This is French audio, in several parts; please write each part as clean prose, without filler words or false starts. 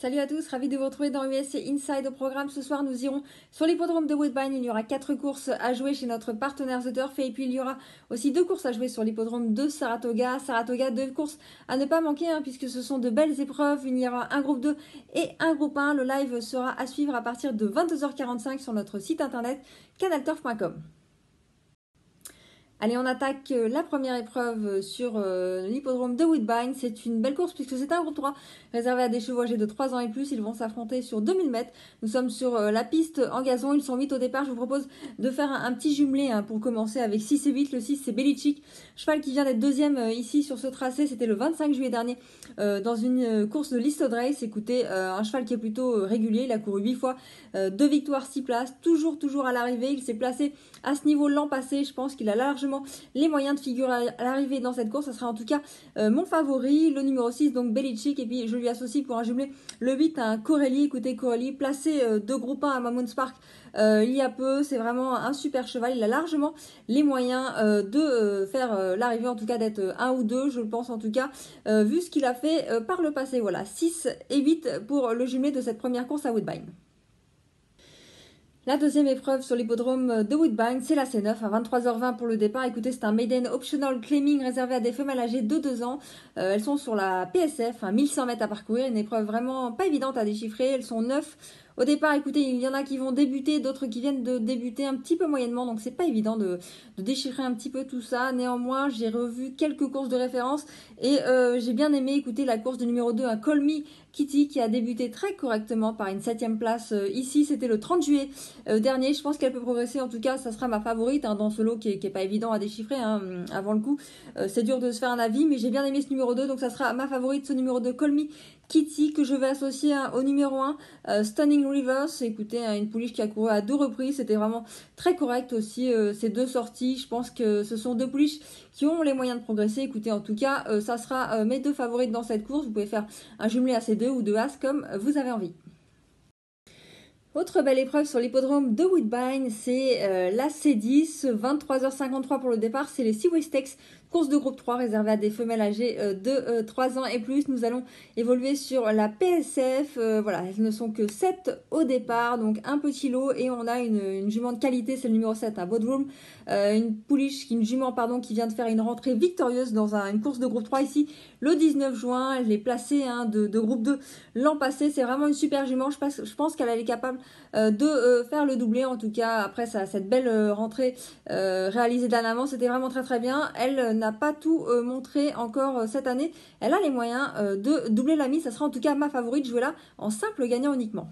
Salut à tous, ravi de vous retrouver dans USC Inside. Au programme ce soir, nous irons sur l'hippodrome de Woodbine. Il y aura 4 courses à jouer chez notre partenaire The Turf. Et puis il y aura aussi 2 courses à jouer sur l'hippodrome de Saratoga. Saratoga, 2 courses à ne pas manquer puisque ce sont de belles épreuves. Il y aura un groupe 2 et un groupe 1. Le live sera à suivre à partir de 22h45 sur notre site internet canalturf.com. Allez, on attaque la première épreuve sur l'hippodrome de Woodbine. C'est une belle course puisque c'est un groupe 3 réservé à des chevaux âgés de 3 ans et plus. Ils vont s'affronter sur 2000 mètres. Nous sommes sur la piste en gazon. Ils sont 8 au départ. Je vous propose de faire un petit jumelé pour commencer avec 6 et 8. Le 6, c'est Belichick, cheval qui vient d'être deuxième ici sur ce tracé. C'était le 25 juillet dernier dans une course de Listed Race. Écoutez, un cheval qui est plutôt régulier. Il a couru 8 fois, 2 victoires, 6 places. Toujours à l'arrivée. Il s'est placé à ce niveau l'an passé. Je pense qu'il a largement les moyens de figurer à l'arrivée dans cette course. Ça sera en tout cas mon favori, le numéro 6, donc Belichick. Et puis je lui associe pour un jumelé le 8 à un Corelli. Écoutez, Corelli placé de groupe 1 à Mammoth Park il y a peu. C'est vraiment un super cheval. Il a largement les moyens de faire l'arrivée, en tout cas d'être 1 ou 2, je le pense en tout cas, vu ce qu'il a fait par le passé. Voilà, 6 et 8 pour le jumelé de cette première course à Woodbine. La deuxième épreuve sur l'hippodrome de Woodbine, c'est la C9 à 23h20 pour le départ. Écoutez, c'est un maiden optional claiming réservé à des femelles âgées de 2 ans. Elles sont sur la PSF, 1100 mètres à parcourir, une épreuve vraiment pas évidente à déchiffrer. Elles sont 9 au départ. Écoutez, il y en a qui vont débuter, d'autres qui viennent de débuter un petit peu moyennement, donc c'est pas évident de déchiffrer un petit peu tout ça. Néanmoins, j'ai revu quelques courses de référence et j'ai bien aimé écouter la course de numéro 2 à Call Me Kitty qui a débuté très correctement par une 7e place ici. C'était le 30 juillet dernier. Je pense qu'elle peut progresser. En tout cas, ça sera ma favorite dans ce lot qui est pas évident à déchiffrer avant le coup. C'est dur de se faire un avis, mais j'ai bien aimé ce numéro 2. Donc ça sera ma favorite, ce numéro 2, Call Me Kitty, que je vais associer au numéro 1, Stunning Rivers. Écoutez, une pouliche qui a couru à 2 reprises. C'était vraiment très correct aussi ces 2 sorties. Je pense que ce sont 2 pouliches qui ont les moyens de progresser. Écoutez, en tout cas, ça sera mes 2 favorites dans cette course. Vous pouvez faire un jumelé à ces 2 ou 2 as comme vous avez envie. Autre belle épreuve sur l'hippodrome de Woodbine, c'est la C10, 23h53 pour le départ, c'est les Seaway Stakes, course de groupe 3 réservée à des femelles âgées de 3 ans et plus. Nous allons évoluer sur la PSF, voilà, elles ne sont que 7 au départ, donc un petit lot, et on a une jument de qualité, c'est le numéro 7 à Bodrum, une jument qui vient de faire une rentrée victorieuse dans une course de groupe 3 ici, le 19 juin, elle est placée de groupe 2 l'an passé. C'est vraiment une super jument, je pense qu'elle est capable de faire le doublé. En tout cas, après cette belle rentrée réalisée d'en avant, c'était vraiment très bien. Elle n'a pas tout montré encore cette année. Elle a les moyens de doubler la mise. Ça sera en tout cas ma favorite, jouer là en simple gagnant uniquement.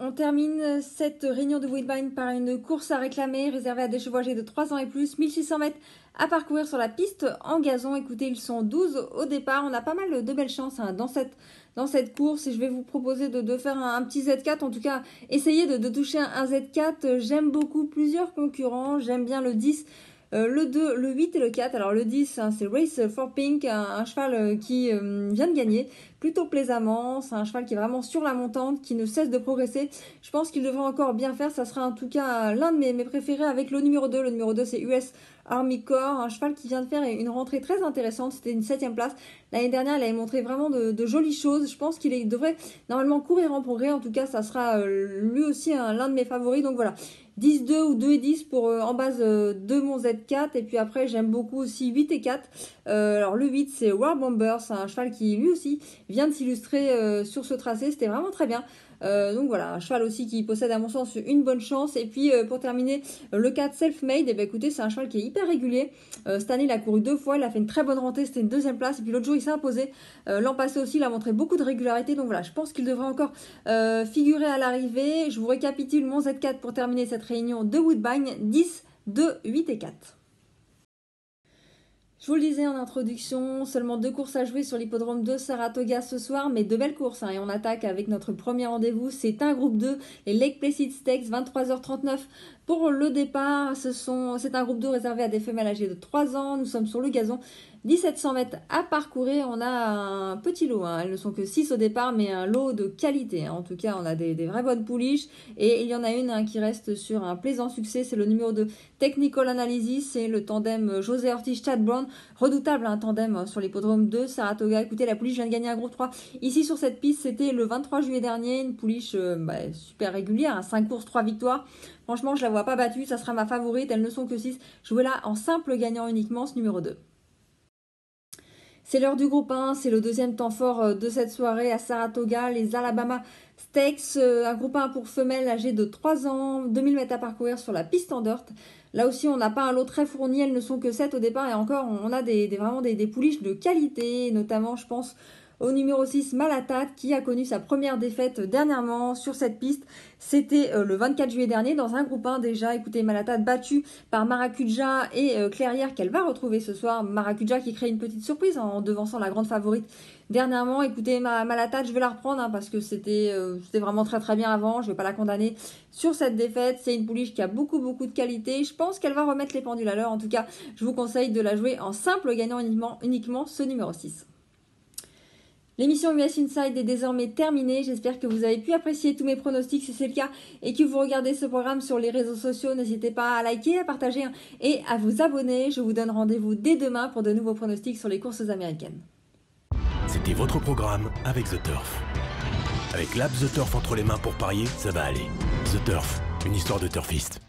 On termine cette réunion de Woodbine par une course à réclamer réservée à des chevaux âgés de 3 ans et plus, 1600 mètres à parcourir sur la piste en gazon. Écoutez, ils sont 12 au départ. On a pas mal de belles chances dans cette course et je vais vous proposer de faire un petit Z4, en tout cas essayer de toucher un Z4. J'aime beaucoup plusieurs concurrents, j'aime bien le 10, le 2, le 8 et le 4. Alors le 10, c'est Race for Pink, un cheval qui vient de gagner plutôt plaisamment. C'est un cheval qui est vraiment sur la montante, qui ne cesse de progresser. Je pense qu'il devrait encore bien faire. Ça sera en tout cas l'un de mes préférés avec le numéro 2. Le numéro 2, c'est US Army Corps, un cheval qui vient de faire une rentrée très intéressante. C'était une 7e place. L'année dernière, il avait montré vraiment de jolies choses. Je pense qu'il devrait normalement courir en progrès. En tout cas, ça sera lui aussi l'un de mes favoris. Donc voilà, 10-2 ou 2 et 10 pour en base de mon Z4. Et puis après, j'aime beaucoup aussi 8 et 4. Alors le 8, c'est War Bomber. C'est un cheval qui lui aussi vient de s'illustrer sur ce tracé. C'était vraiment très bien. Donc voilà, un cheval aussi qui possède à mon sens une bonne chance. Et puis pour terminer, le 4 Self-Made, et écoutez, c'est un cheval qui est hyper régulier. Cette année, il a couru 2 fois, il a fait une très bonne rentrée, c'était une 2e place. Et puis l'autre jour, il s'est imposé. L'an passé aussi, il a montré beaucoup de régularité. Donc voilà, je pense qu'il devrait encore figurer à l'arrivée. Je vous récapitule mon Z4 pour terminer cette réunion de Woodbine, 10, 2, 8 et 4. Je vous le disais en introduction, seulement 2 courses à jouer sur l'hippodrome de Saratoga ce soir, mais 2 belles courses. Et on attaque avec notre premier rendez-vous, c'est un groupe 2, les Lake Placid Stakes, 23h39 Pour le départ, c'est un groupe 2 réservé à des femelles âgées de 3 ans. Nous sommes sur le gazon. 1700 mètres à parcourir. On a un petit lot. Elles ne sont que 6 au départ, mais un lot de qualité. En tout cas, on a des vraies bonnes pouliches. Et il y en a une qui reste sur un plaisant succès. C'est le numéro 2 Technical Analysis. C'est le tandem José Ortiz-Chad Brown. Redoutable, un tandem sur l'hippodrome de Saratoga. Écoutez, la pouliche vient de gagner un groupe 3. Ici, sur cette piste, c'était le 23 juillet dernier. Une pouliche super régulière. 5 courses, 3 victoires. Franchement, je la vois pas battue, ça sera ma favorite, elles ne sont que 6. Jouez-la en simple gagnant uniquement, ce numéro 2. C'est l'heure du groupe 1, c'est le deuxième temps fort de cette soirée à Saratoga, les Alabama Stakes, un groupe 1 pour femelles âgées de 3 ans, 2000 mètres à parcourir sur la piste en dirt. Là aussi, on n'a pas un lot très fourni, elles ne sont que 7 au départ et encore, on a vraiment des pouliches de qualité, notamment, je pense, au numéro 6, Malatat, qui a connu sa première défaite dernièrement sur cette piste. C'était le 24 juillet dernier dans un groupe 1 déjà. Écoutez, Malatat battue par Maracuja et Clairière qu'elle va retrouver ce soir. Maracuja qui crée une petite surprise en devançant la grande favorite dernièrement. Écoutez, Malatat, je vais la reprendre parce que c'était vraiment très très bien avant. Je ne vais pas la condamner sur cette défaite. C'est une pouliche qui a beaucoup de qualité. Je pense qu'elle va remettre les pendules à l'heure. En tout cas, je vous conseille de la jouer en simple gagnant uniquement ce numéro 6. L'émission US Inside est désormais terminée. J'espère que vous avez pu apprécier tous mes pronostics si c'est le cas et que vous regardez ce programme sur les réseaux sociaux. N'hésitez pas à liker, à partager et à vous abonner. Je vous donne rendez-vous dès demain pour de nouveaux pronostics sur les courses américaines. C'était votre programme avec The Turf. Avec l'app The Turf entre les mains pour parier, ça va aller. The Turf, une histoire de turfiste.